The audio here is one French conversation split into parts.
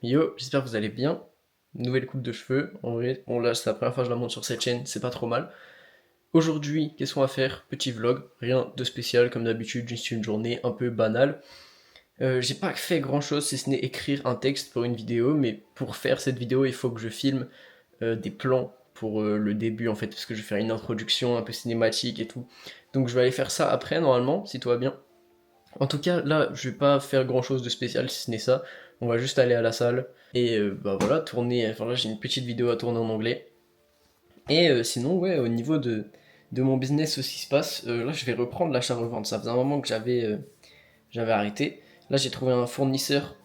Yo, j'espère que vous allez bien. Nouvelle coupe de cheveux, en vrai. Bon là, c'est la première fois que je la monte sur cette chaîne, c'est pas trop mal. Aujourd'hui, qu'est-ce qu'on va faire? Petit vlog, rien de spécial comme d'habitude, juste une journée un peu banale. J'ai pas fait grand chose si ce n'est écrire un texte pour une vidéo, mais pour faire cette vidéo, il faut que je filme des plans pour le début en fait, parce que je vais faire une introduction un peu cinématique et tout. Donc je vais aller faire ça après, normalement, si tout va bien. En tout cas, là, je vais pas faire grand chose de spécial si ce n'est ça. On va juste aller à la salle et bah voilà, tourner. Enfin là, j'ai une petite vidéo à tourner en anglais. Et sinon, ouais, au niveau de mon business aussi se passe, là, je vais reprendre l'achat-revente. Ça faisait un moment que j'avais arrêté. Là, j'ai trouvé un fournisseur,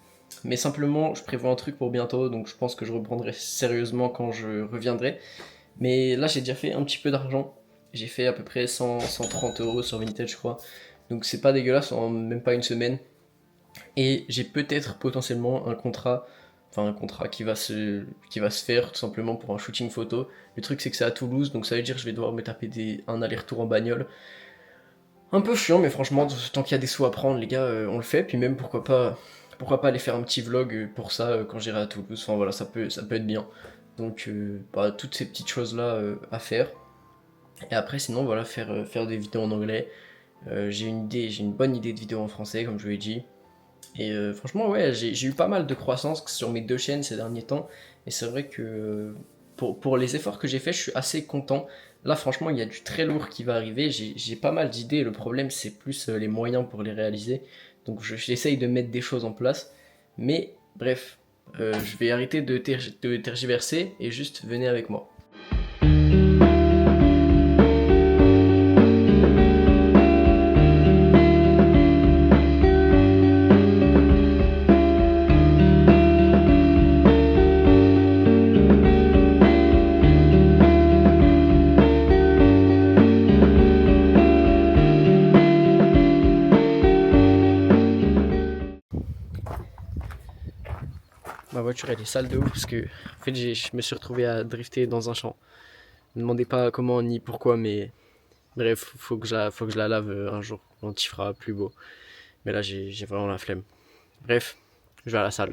mais simplement, je prévois un truc pour bientôt, donc je pense que je reprendrai sérieusement quand je reviendrai. Mais là, j'ai déjà fait un petit peu d'argent. J'ai fait à peu près 100, 130 euros sur Vinted, je crois. Donc c'est pas dégueulasse en même pas une semaine. Et j'ai peut-être potentiellement un contrat qui va se faire tout simplement pour un shooting photo. Le truc c'est que c'est à Toulouse, donc ça veut dire que je vais devoir me taper un aller-retour en bagnole. Un peu chiant, mais franchement, tant qu'il y a des sous à prendre, les gars, on le fait. Puis même pourquoi pas aller faire un petit vlog pour ça quand j'irai à Toulouse. Enfin voilà, ça peut être bien. Donc bah, toutes ces petites choses là à faire. Et après sinon voilà, faire des vidéos en anglais. J'ai une bonne idée de vidéo en français, comme je vous l'ai dit. Et franchement, ouais, j'ai eu pas mal de croissance sur mes deux chaînes ces derniers temps. Et c'est vrai que pour les efforts que j'ai fait, je suis assez content. Là, franchement, il y a du très lourd qui va arriver. J'ai pas mal d'idées. Le problème, c'est plus les moyens pour les réaliser. Donc, j'essaye de mettre des choses en place. Mais bref, je vais arrêter de tergiverser et juste venez avec moi. Ma voiture, elle est sale de ouf parce que en fait, je me suis retrouvé à drifter dans un champ. Ne me demandez pas comment ni pourquoi, mais bref, faut que je la lave un jour quand il fera plus beau. Mais là, j'ai vraiment la flemme. Bref, je vais à la salle.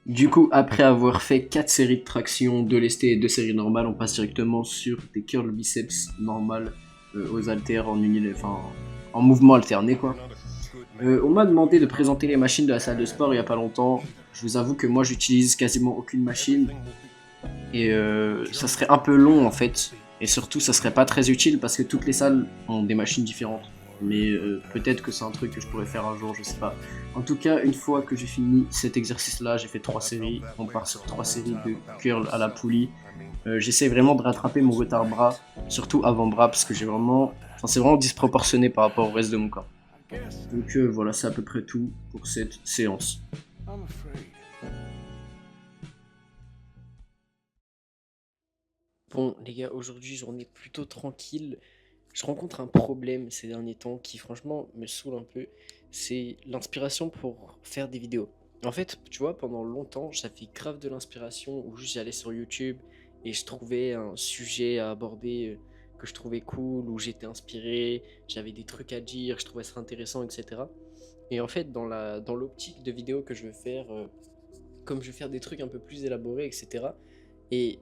Du coup, après avoir fait 4 séries de traction, 2 lestées et 2 séries normales, on passe directement sur des curl biceps normales aux haltères en mouvement alterné quoi. On m'a demandé de présenter les machines de la salle de sport il y a pas longtemps. Je vous avoue que moi j'utilise quasiment aucune machine et ça serait un peu long en fait. Et surtout ça serait pas très utile parce que toutes les salles ont des machines différentes. Mais peut-être que c'est un truc que je pourrais faire un jour, je sais pas. En tout cas, une fois que j'ai fini cet exercice-là, j'ai fait 3 séries. On part sur 3 séries de curl à la poulie. J'essaie vraiment de rattraper mon retard bras, surtout avant-bras, parce que c'est vraiment disproportionné par rapport au reste de mon corps. Donc voilà, c'est à peu près tout pour cette séance. Bon les gars, aujourd'hui journée plutôt tranquille. Je rencontre un problème ces derniers temps qui franchement me saoule un peu. C'est l'inspiration pour faire des vidéos. En fait, tu vois, pendant longtemps, j'avais grave de l'inspiration où juste j'allais sur YouTube et je trouvais un sujet à aborder que je trouvais cool, où j'étais inspiré, j'avais des trucs à dire, je trouvais ça intéressant, etc. Et en fait, dans l'optique de vidéo que je veux faire, comme je veux faire des trucs un peu plus élaborés, etc. Et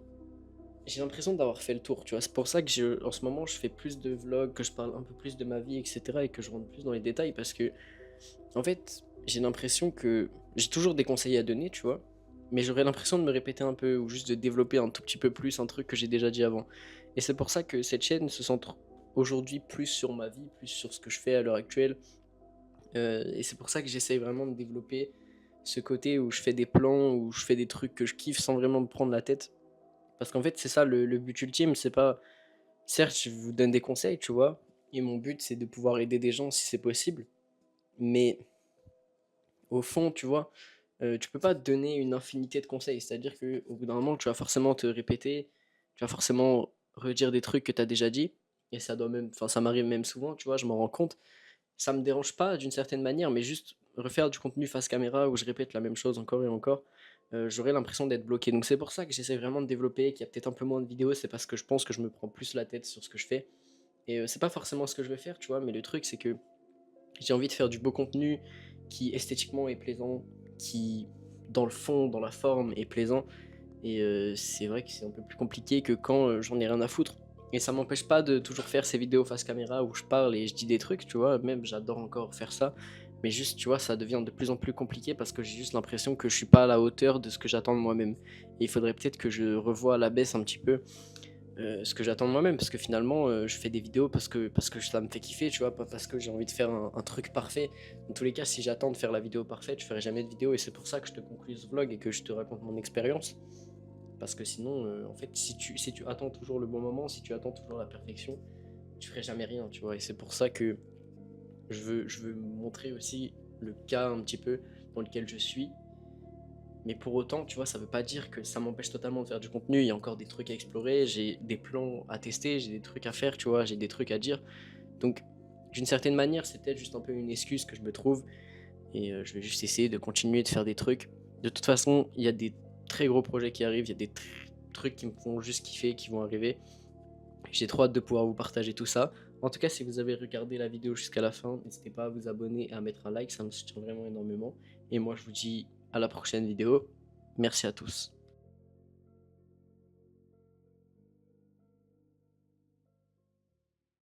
j'ai l'impression d'avoir fait le tour, tu vois. C'est pour ça que en ce moment, je fais plus de vlogs, que je parle un peu plus de ma vie, etc. et que je rentre plus dans les détails parce que, en fait, j'ai l'impression que j'ai toujours des conseils à donner, tu vois. Mais j'aurais l'impression de me répéter un peu ou juste de développer un tout petit peu plus un truc que j'ai déjà dit avant. Et c'est pour ça que cette chaîne se centre aujourd'hui plus sur ma vie, plus sur ce que je fais à l'heure actuelle. Et c'est pour ça que j'essaye vraiment de développer ce côté où je fais des plans, où je fais des trucs que je kiffe sans vraiment me prendre la tête. Parce qu'en fait, c'est ça le but ultime, c'est pas. Certes, je vous donne des conseils, tu vois, et mon but c'est de pouvoir aider des gens si c'est possible. Mais au fond, tu vois, tu peux pas te donner une infinité de conseils. C'est-à-dire qu'au bout d'un moment, tu vas forcément te répéter, tu vas forcément redire des trucs que tu as déjà dit. Et ça doit même, enfin, ça m'arrive même souvent, tu vois, je m'en rends compte. Ça me dérange pas d'une certaine manière, mais juste refaire du contenu face caméra où je répète la même chose encore et encore, j'aurais l'impression d'être bloqué. Donc c'est pour ça que j'essaie vraiment de développer, qu'il y a peut-être un peu moins de vidéos, c'est parce que je pense que je me prends plus la tête sur ce que je fais. Et c'est pas forcément ce que je veux faire, tu vois, mais le truc c'est que j'ai envie de faire du beau contenu qui esthétiquement est plaisant, qui dans le fond, dans la forme est plaisant. Et c'est vrai que c'est un peu plus compliqué que quand j'en ai rien à foutre. Et ça m'empêche pas de toujours faire ces vidéos face caméra où je parle et je dis des trucs, tu vois. Même j'adore encore faire ça. Mais juste, tu vois, ça devient de plus en plus compliqué parce que j'ai juste l'impression que je suis pas à la hauteur de ce que j'attends de moi-même. Et il faudrait peut-être que je revoie à la baisse un petit peu ce que j'attends de moi-même, parce que finalement je fais des vidéos parce que ça me fait kiffer, tu vois, pas parce que j'ai envie de faire un truc parfait. Dans tous les cas, si j'attends de faire la vidéo parfaite, je ferai jamais de vidéo, et c'est pour ça que je te conclue ce vlog et que je te raconte mon expérience. Parce que sinon, en fait, si tu attends toujours le bon moment, si tu attends toujours la perfection, tu ferais jamais rien, tu vois. Et c'est pour ça que je veux montrer aussi le cas un petit peu dans lequel je suis. Mais pour autant, tu vois, ça veut pas dire que ça m'empêche totalement de faire du contenu. Il y a encore des trucs à explorer, j'ai des plans à tester, j'ai des trucs à faire, tu vois, j'ai des trucs à dire. Donc, d'une certaine manière, c'est peut-être juste un peu une excuse que je me trouve. Et je vais juste essayer de continuer de faire des trucs. De toute façon, il y a des très gros projets qui arrivent, il y a des trucs qui me font juste kiffer, qui vont arriver. J'ai trop hâte de pouvoir vous partager tout ça. En tout cas, si vous avez regardé la vidéo jusqu'à la fin, n'hésitez pas à vous abonner et à mettre un like, ça me soutient vraiment énormément. Et moi, je vous dis à la prochaine vidéo. Merci à tous.